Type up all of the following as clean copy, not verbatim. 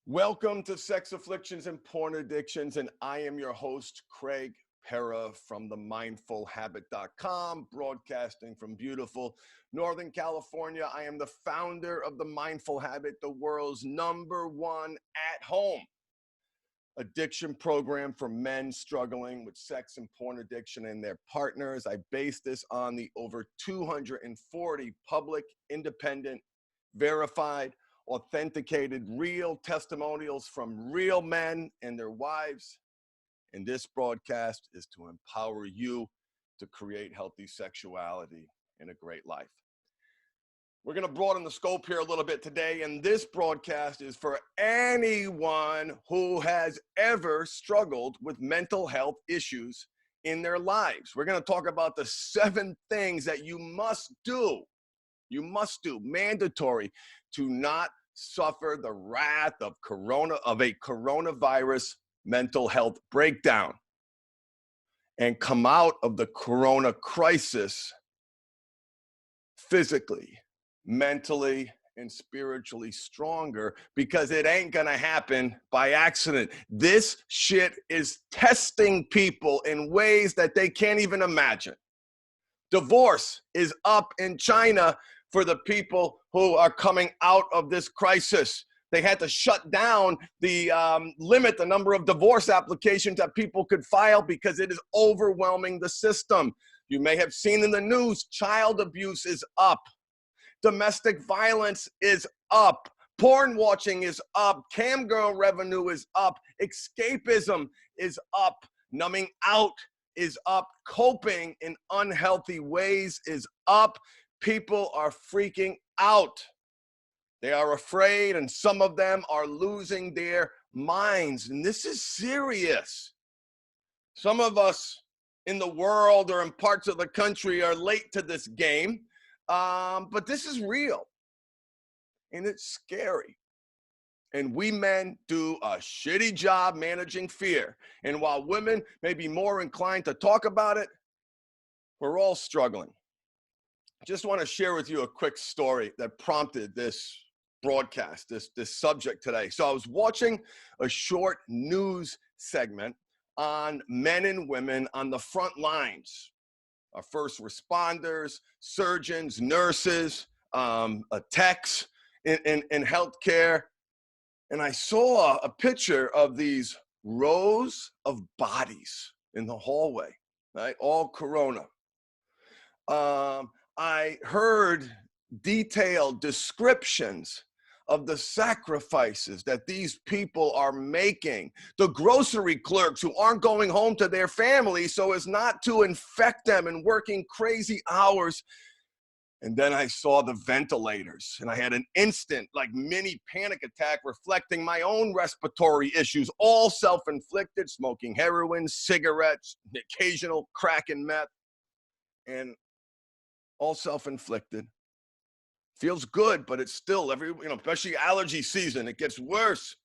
Welcome to Sex Afflictions and Porn Addictions, and I am your host, Craig Pera from themindfulhabit.com, broadcasting from beautiful Northern California. I am the founder of The Mindful Habit, the world's #1 at-home addiction program for men struggling with sex and porn addiction and their partners. I base this on the over 240 public, independent, verified, authenticated, real testimonials from real men and their wives. And this broadcast is to empower you to create healthy sexuality and a great life. We're going to broaden the scope here a little bit today, and this broadcast is for anyone who has ever struggled with mental health issues in their lives. We're going to talk about the 7 things that you must do, mandatory, to not suffer the wrath of a coronavirus mental health breakdown and come out of the corona crisis physically, mentally, and spiritually stronger, because it ain't gonna happen by accident. This shit is testing people in ways that they can't even imagine. Divorce is up in China for the people who are coming out of this crisis. They had to shut down limit the number of divorce applications that people could file because it is overwhelming the system. You may have seen in the news, child abuse is up. Domestic violence is up. Porn watching is up. Cam girl revenue is up. Escapism is up. Numbing out is up. Coping in unhealthy ways is up. People are freaking out. They are afraid, and some of them are losing their minds. And this is serious. Some of us in the world or in parts of the country are late to this game. But this is real, and it's scary. And we men do a shitty job managing fear. And while women may be more inclined to talk about it, we're all struggling. I just want to share with you a quick story that prompted this broadcast, this subject today. So I was watching a short news segment on men and women on the front lines. Our first responders, surgeons, nurses, techs in healthcare. And I saw a picture of these rows of bodies in the hallway, right? All corona. I heard detailed descriptions of the sacrifices that these people are making. The grocery clerks who aren't going home to their families so as not to infect them and working crazy hours. And then I saw the ventilators, and I had an instant, mini panic attack reflecting my own respiratory issues, all self-inflicted, smoking heroin, cigarettes, occasional crack and meth, and all self-inflicted. Feels good, but it's still especially allergy season, it gets worse.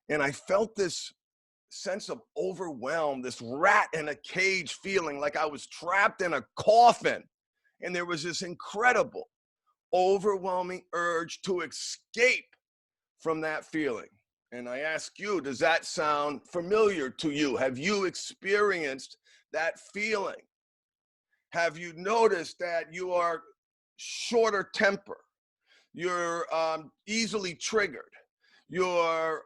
And I felt this sense of overwhelm, this rat in a cage feeling, like I was trapped in a coffin. And there was this incredible, overwhelming urge to escape from that feeling. And I ask you, does that sound familiar to you? Have you experienced that feeling? Have you noticed that you are shorter temper? You're easily triggered. You're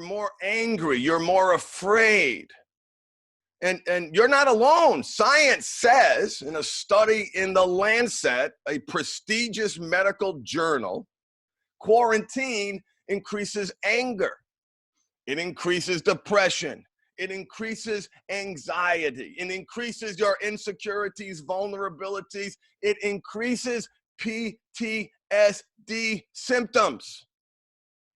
more angry. You're more afraid. And you're not alone. Science says, in a study in The Lancet, a prestigious medical journal, quarantine increases anger. It increases depression. It increases anxiety. It increases your insecurities, vulnerabilities. It increases PTSD symptoms.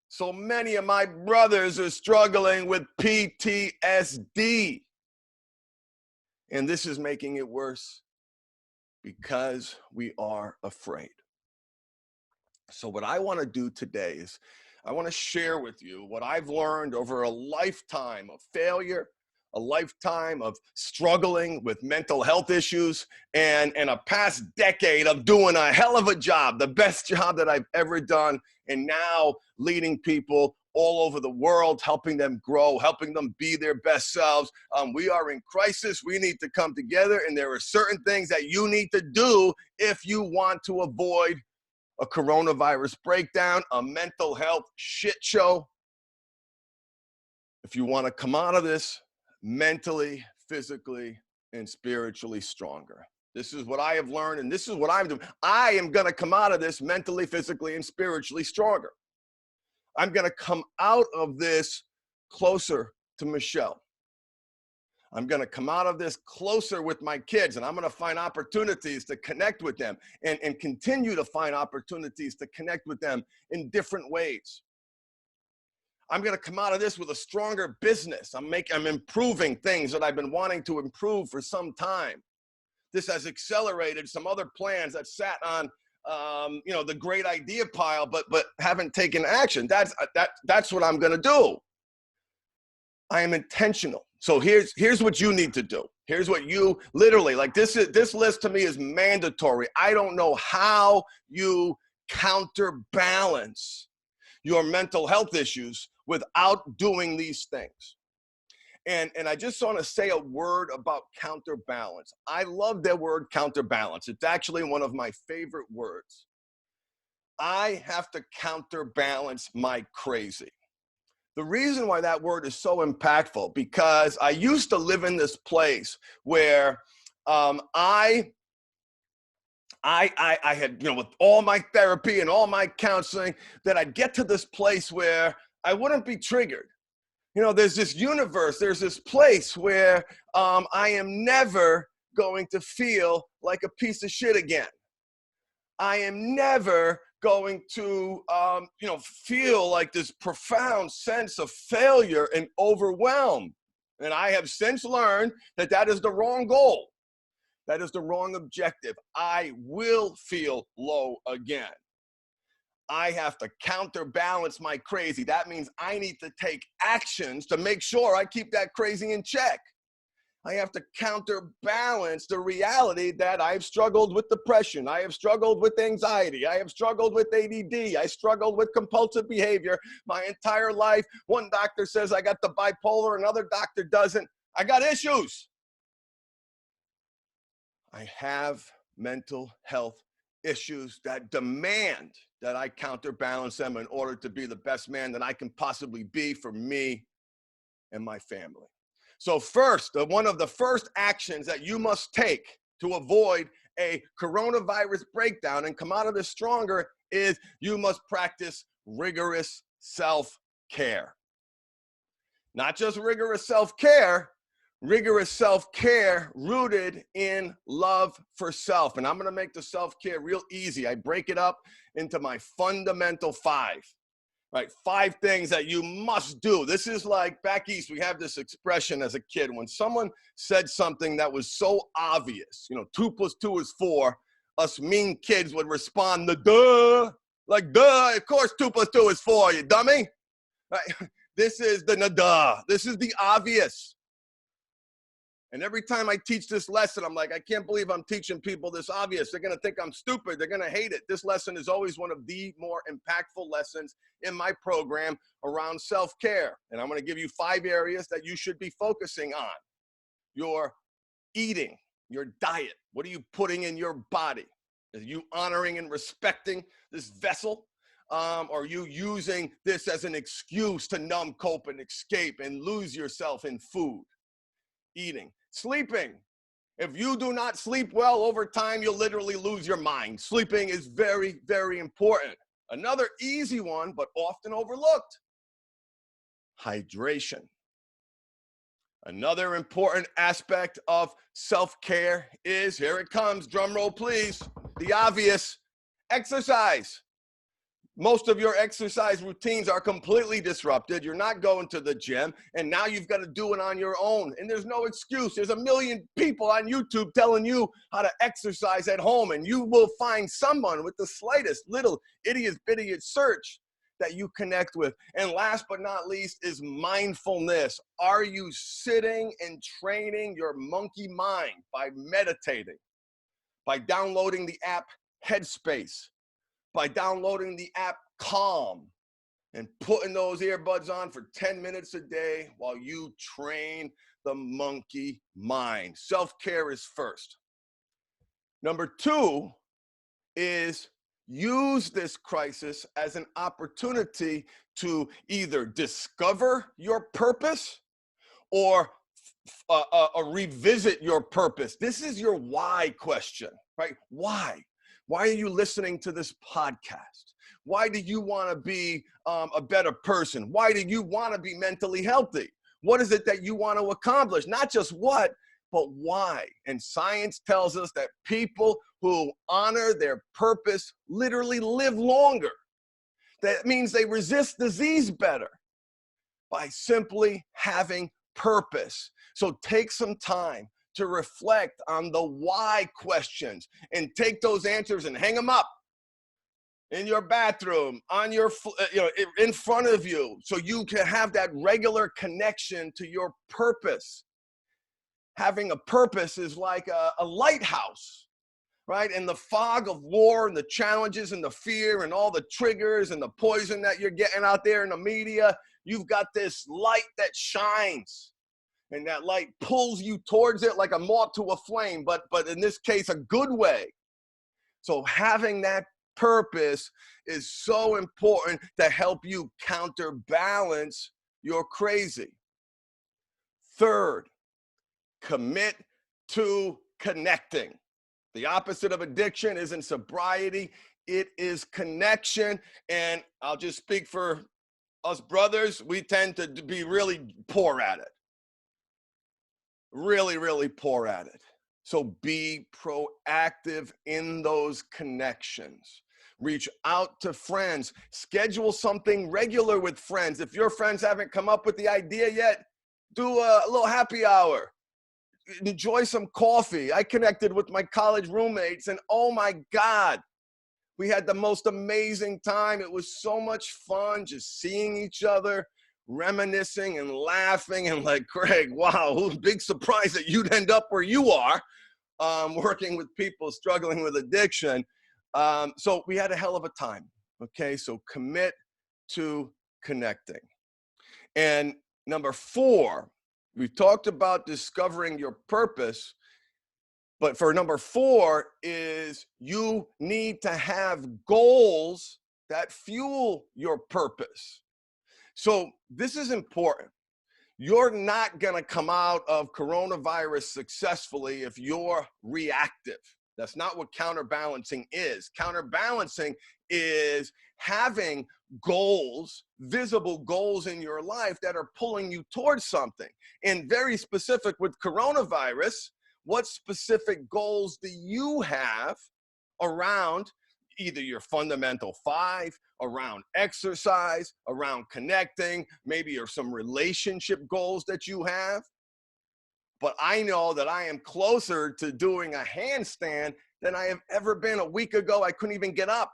So many of my brothers are struggling with PTSD. And this is making it worse because we are afraid. So what I want to do today is I want to share with you what I've learned over a lifetime of failure, a lifetime of struggling with mental health issues and a past decade of doing a hell of a job, the best job that I've ever done, and now leading people all over the world, helping them grow, helping them be their best selves. We are in crisis. We need to come together, and there are certain things that you need to do if you want to avoid a coronavirus breakdown, a mental health shit show. If you want to come out of this mentally, physically, and spiritually stronger. This is what I have learned, and this is what I'm doing. I am going to come out of this mentally, physically, and spiritually stronger. I'm going to come out of this closer to Michelle. I'm going to come out of this closer with my kids, and I'm going to find opportunities to connect with them and continue to find opportunities to connect with them in different ways. I'm going to come out of this with a stronger business. I'm improving things that I've been wanting to improve for some time. This has accelerated some other plans that sat on the great idea pile, but haven't taken action. That's what I'm going to do. I am intentional. So here's what you need to do. Here's what you literally, like this list to me is mandatory. I don't know how you counterbalance your mental health issues without doing these things. And I just want to say a word about counterbalance. I love that word counterbalance. It's actually one of my favorite words. I have to counterbalance my crazy. The reason why that word is so impactful, because I used to live in this place where I had, with all my therapy and all my counseling, that I'd get to this place where I wouldn't be triggered. There's this universe, there's this place where I am never going to feel like a piece of shit again. I am never going to, feel like this profound sense of failure and overwhelm. And I have since learned that is the wrong goal. That is the wrong objective. I will feel low again. I have to counterbalance my crazy. That means I need to take actions to make sure I keep that crazy in check. I have to counterbalance the reality that I've struggled with depression. I have struggled with anxiety. I have struggled with ADD. I struggled with compulsive behavior my entire life. One doctor says I got the bipolar, another doctor doesn't. I got issues. I have mental health issues that demand that I counterbalance them in order to be the best man that I can possibly be for me and my family. So first, one of the first actions that you must take to avoid a coronavirus breakdown and come out of this stronger is you must practice rigorous self-care. Not just rigorous self-care rooted in love for self. And I'm going to make the self-care real easy. I break it up into my fundamental 5. Right, 5 things that you must do. This is like back east, we have this expression as a kid. When someone said something that was so obvious, 2 + 2 is 4, us mean kids would respond, duh, like, duh, of course 2 + 2 is 4, you dummy. Right? This is the duh. This is the obvious. And every time I teach this lesson, I'm like, I can't believe I'm teaching people this obvious. They're going to think I'm stupid. They're going to hate it. This lesson is always one of the more impactful lessons in my program around self-care. And I'm going to give you 5 areas that you should be focusing on. Your eating, your diet. What are you putting in your body? Are you honoring and respecting this vessel? Or are you using this as an excuse to numb, cope, and escape and lose yourself in food? Eating. Sleeping. If you do not sleep well over time, you'll literally lose your mind. Sleeping is very, very important. Another easy one, but often overlooked, hydration. Another important aspect of self-care is, here it comes, drum roll please, the obvious, exercise. Most of your exercise routines are completely disrupted. You're not going to the gym, and now you've got to do it on your own. And there's no excuse. There's a million people on YouTube telling you how to exercise at home, and you will find someone with the slightest little idiot search that you connect with. And last but not least is mindfulness. Are you sitting and training your monkey mind by meditating, by downloading the app Headspace, by downloading the app Calm, and putting those earbuds on for 10 minutes a day while you train the monkey mind? Self-care is first. Number two is use this crisis as an opportunity to either discover your purpose or revisit your purpose. This is your why question, right? Why? Why are you listening to this podcast? Why do you want to be a better person? Why do you want to be mentally healthy? What is it that you want to accomplish? Not just what, but why. And science tells us that people who honor their purpose literally live longer. That means they resist disease better by simply having purpose. So take some time to reflect on the why questions and take those answers and hang them up in your bathroom, on your, in front of you, so you can have that regular connection to your purpose. Having a purpose is like a lighthouse, right? In the fog of war and the challenges and the fear and all the triggers and the poison that you're getting out there in the media, you've got this light that shines, and that light pulls you towards it like a moth to a flame, but in this case, a good way. So having that purpose is so important to help you counterbalance your crazy. Third, commit to connecting. The opposite of addiction isn't sobriety, it is connection. And I'll just speak for us brothers, we tend to be really poor at it. Really, really poor at it. So be proactive in those connections. Reach out to friends. Schedule something regular with friends. If your friends haven't come up with the idea yet, do a little happy hour. Enjoy some coffee. I connected with my college roommates, and oh my God, we had the most amazing time. It was so much fun just seeing each other, reminiscing and laughing, and like, Craig, wow, big surprise that you'd end up where you are, working with people struggling with addiction. So we had a hell of a time. Okay, so commit to connecting. And number four, we talked about discovering your purpose, but for number four is you need to have goals that fuel your purpose. So this is important. You're not going to come out of coronavirus successfully if you're reactive. That's not what counterbalancing is. Counterbalancing is having goals, visible goals in your life that are pulling you towards something. And very specific with coronavirus, what specific goals do you have around either your fundamental 5, around exercise, around connecting, maybe or some relationship goals that you have? But I know that I am closer to doing a handstand than I have ever been. A week ago, I couldn't even get up.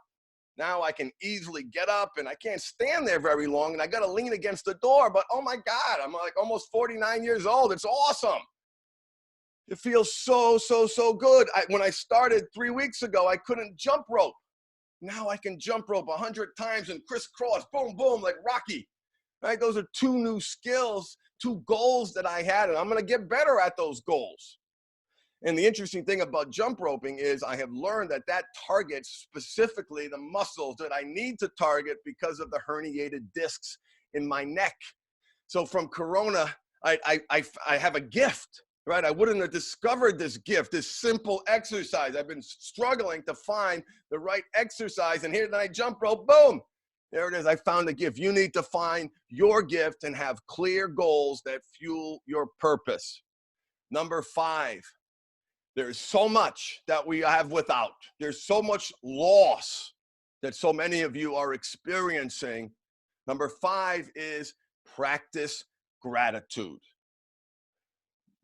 Now I can easily get up, and I can't stand there very long, and I got to lean against the door. But oh my God, I'm like almost 49 years old. It's awesome. It feels so good. When I started 3 weeks ago, I couldn't jump rope. Now I can jump rope 100 times and crisscross, boom, boom, like Rocky. Right? Those are 2 new skills, 2 goals that I had, and I'm going to get better at those goals. And the interesting thing about jump roping is I have learned that that targets specifically the muscles that I need to target because of the herniated discs in my neck. So from Corona, I have a gift, right? I wouldn't have discovered this gift, this simple exercise. I've been struggling to find the right exercise, and here then I jump rope, boom. There it is. I found a gift. You need to find your gift and have clear goals that fuel your purpose. Number 5, there's so much that we have without. There's so much loss that so many of you are experiencing. Number 5 is practice gratitude.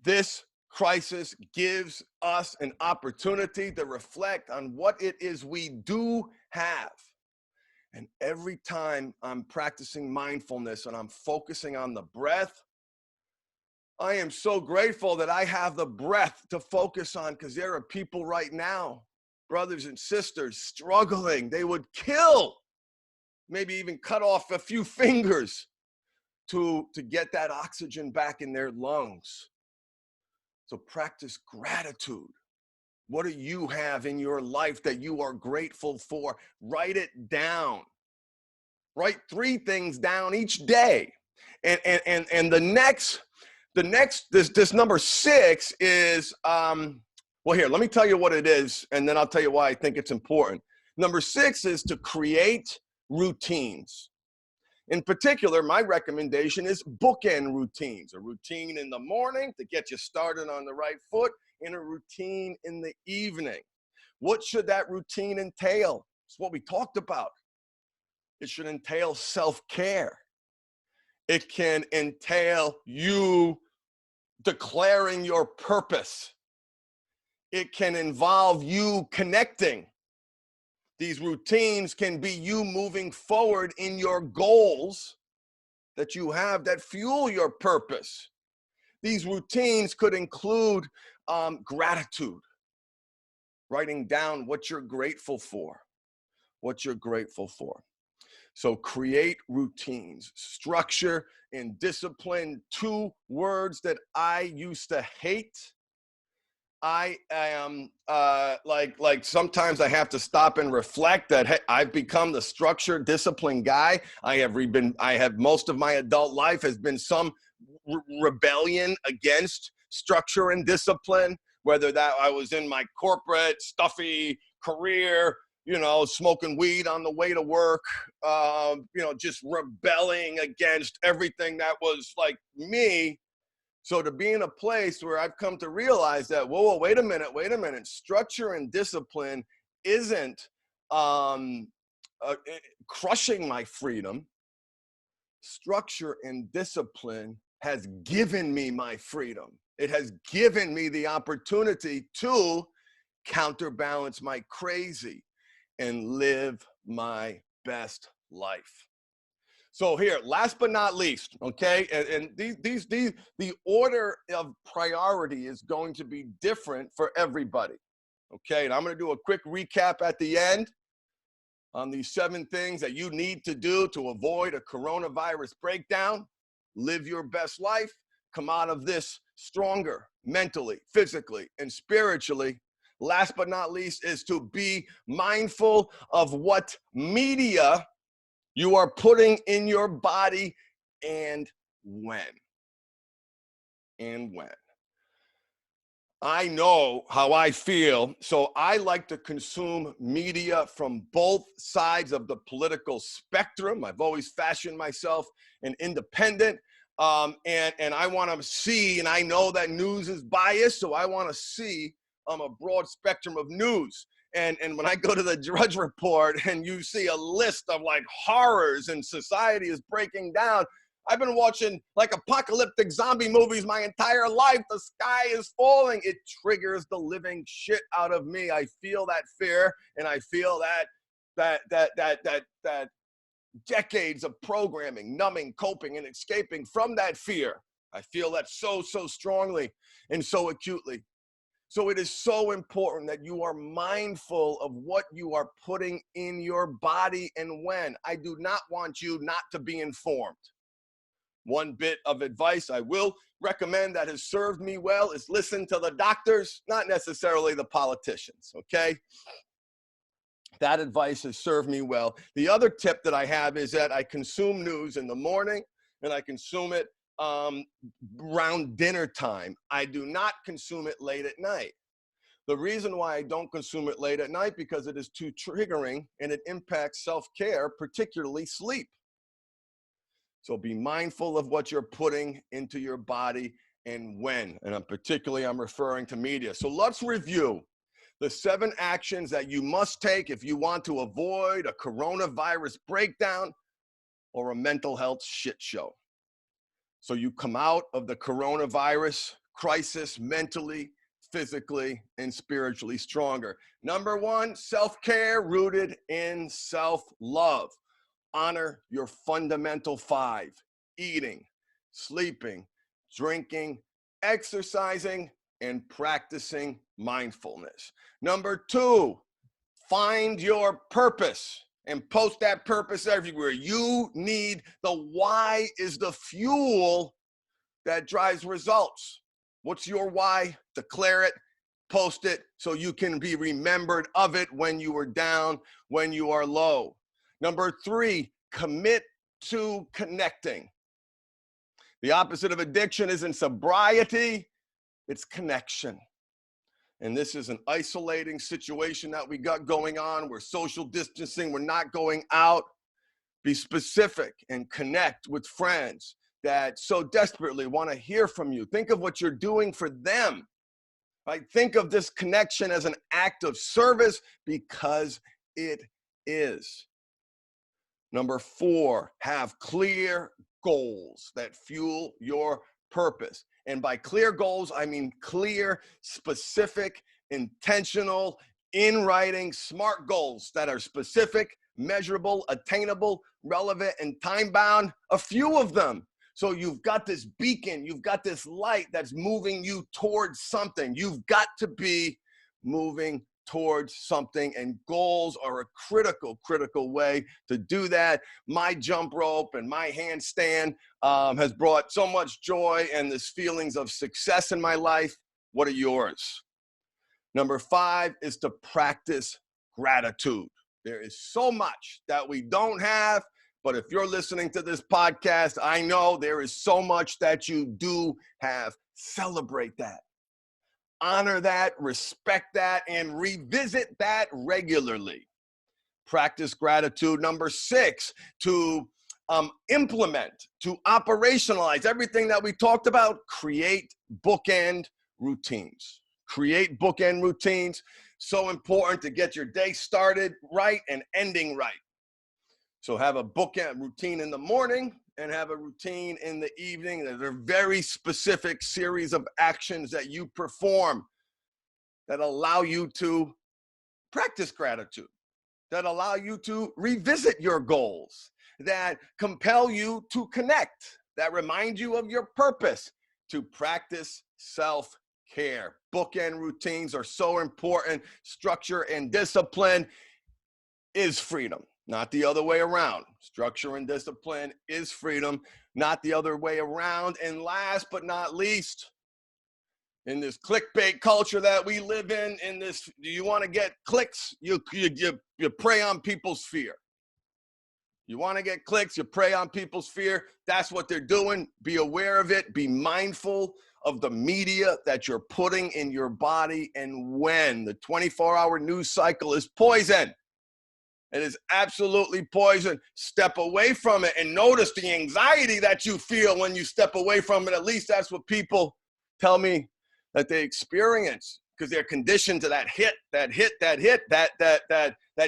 This crisis gives us an opportunity to reflect on what it is we do have. And every time I'm practicing mindfulness and I'm focusing on the breath, I am so grateful that I have the breath to focus on, because there are people right now, brothers and sisters, struggling. They would kill, maybe even cut off a few fingers to get that oxygen back in their lungs. So practice gratitude. What do you have in your life that you are grateful for? Write it down. Write 3 things down each day. And the next, this number 6 is, well, here, let me tell you what it is, and then I'll tell you why I think it's important. Number 6 is to create routines. In particular, my recommendation is bookend routines. A routine in the morning to get you started on the right foot, and a routine in the evening. What should that routine entail? It's what we talked about. It should entail self-care. It can entail you declaring your purpose. It can involve you connecting. These routines can be you moving forward in your goals that you have that fuel your purpose. These routines could include gratitude, writing down what you're grateful for, what you're grateful for. So create routines. Structure and discipline, 2 words that I used to hate. I am like sometimes I have to stop and reflect that, hey, I've become the structured, disciplined guy. I have most of my adult life has been some rebellion against structure and discipline, whether that I was in my corporate stuffy career, smoking weed on the way to work, just rebelling against everything that was like me. So to be in a place where I've come to realize that, whoa, wait a minute. Structure and discipline isn't crushing my freedom. Structure and discipline has given me my freedom. It has given me the opportunity to counterbalance my crazy and live my best life. So here, last but not least, okay, and the order of priority is going to be different for everybody, okay? And I'm going to do a quick recap at the end on these 7 things that you need to do to avoid a coronavirus breakdown, live your best life, come out of this stronger mentally, physically, and spiritually. Last but not least is to be mindful of what media you are putting in your body and when. I know how I feel, so I like to consume media from both sides of the political spectrum. I've always fashioned myself an independent, and I want to see, and I know that news is biased, so I want to see a broad spectrum of news. And when I go to the Drudge Report and you see a list of like horrors and society is breaking down, I've been watching like apocalyptic zombie movies my entire life. The sky is falling. It triggers the living shit out of me. I feel that fear, and I feel that decades of programming, numbing, coping, and escaping from that fear. I feel that so strongly and so acutely. So it is so important that you are mindful of what you are putting in your body and when. I do not want you not to be informed. One bit of advice I will recommend that has served me well is listen to the doctors, not necessarily the politicians, okay? That advice has served me well. The other tip that I have is that I consume news in the morning and I consume it around dinner time. I do not consume it late at night. The reason why I don't consume it late at night, because it is too triggering and it impacts self-care, particularly sleep. So be mindful of what you're putting into your body and when, and I'm referring to media. So let's review the 7 actions that you must take if you want to avoid a coronavirus breakdown or a mental health shit show. So you come out of the coronavirus crisis mentally, physically, and spiritually stronger. Number 1, self-care rooted in self-love. Honor your fundamental 5: eating, sleeping, drinking, exercising, and practicing mindfulness. Number 2, find your purpose and post that purpose everywhere. You need the why is the fuel that drives results. What's your why? Declare it, post it so you can be remembered of it when you are down, when you are low. Number 3, commit to connecting. The opposite of addiction isn't sobriety, it's connection. And this is an isolating situation that we got going on. We're social distancing, we're not going out. Be specific and connect with friends that so desperately want to hear from you. Think of what you're doing for them. Right? Think of this connection as an act of service, because it is. Number 4, have clear goals that fuel your purpose. And by clear goals, I mean clear, specific, intentional, in writing, smart goals that are specific, measurable, attainable, relevant, and time bound. A few of them. So you've got this beacon, you've got this light that's moving you towards something. You've got to be moving towards something, and goals are a critical way to do that. My jump rope and my handstand has brought so much joy and this feelings of success in my life. What are yours? Number 5 is to practice gratitude. There is so much that we don't have, but if you're listening to this podcast, I know there is so much that you do have. Celebrate that. Honor that, respect that, and revisit that regularly. Practice gratitude. Number 6, to implement, to operationalize everything that we talked about. Create bookend routines. Create bookend routines. So important to get your day started right and ending right. So have a bookend routine in the morning and have a routine in the evening. They're very specific series of actions that you perform that allow you to practice gratitude, that allow you to revisit your goals, that compel you to connect, that remind you of your purpose, to practice self-care. Bookend routines are so important. Structure and discipline is freedom, not the other way around. Structure and discipline is freedom, not the other way around. And last but not least, in this clickbait culture that we live in this, do you want to get clicks? You prey on people's fear. You want to get clicks, you prey on people's fear. That's what they're doing. Be aware of it. Be mindful of the media that you're putting in your body. And when the 24-hour news cycle is poison, it is absolutely poison. Step away from it and notice the anxiety that you feel when you step away from it. At least that's what people tell me that they experience, because they're conditioned to that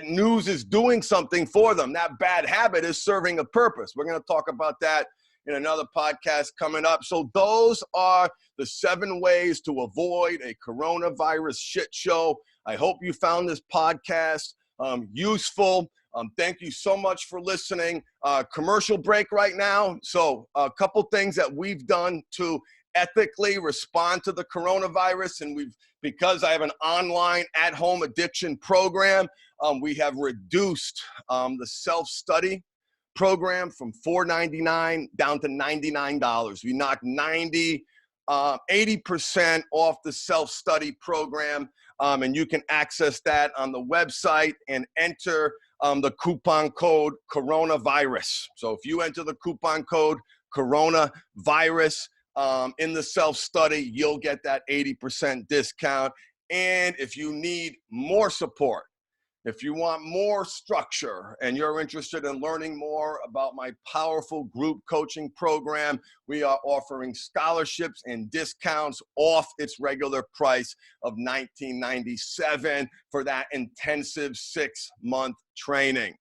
news is doing something for them. That bad habit is serving a purpose. We're going to talk about that in another podcast coming up. So those are the 7 ways to avoid a coronavirus shit show. I hope you found this podcast useful. Thank you so much for listening. Commercial break right now. So a couple things that we've done to ethically respond to the coronavirus, and because I have an online at-home addiction program, we have reduced the self-study program from $4.99 down to $99. We knocked 80% off the self-study program, and you can access that on the website and enter the coupon code coronavirus. So if you enter the coupon code coronavirus in the self-study, you'll get that 80% discount. And if you need more support, if you want more structure and you're interested in learning more about my powerful group coaching program, we are offering scholarships and discounts off its regular price of $19.97 for that intensive 6-month training.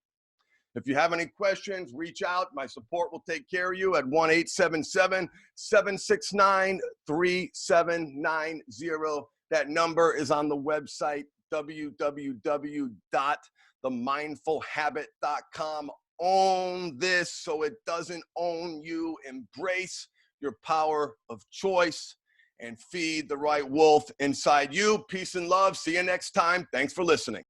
If you have any questions, reach out. My support will take care of you at 1-877-769-3790. That number is on the website, www.themindfulhabit.com. own this so it doesn't own you. Embrace your power of choice and feed the right wolf inside you. Peace and love. See you next time. Thanks for listening.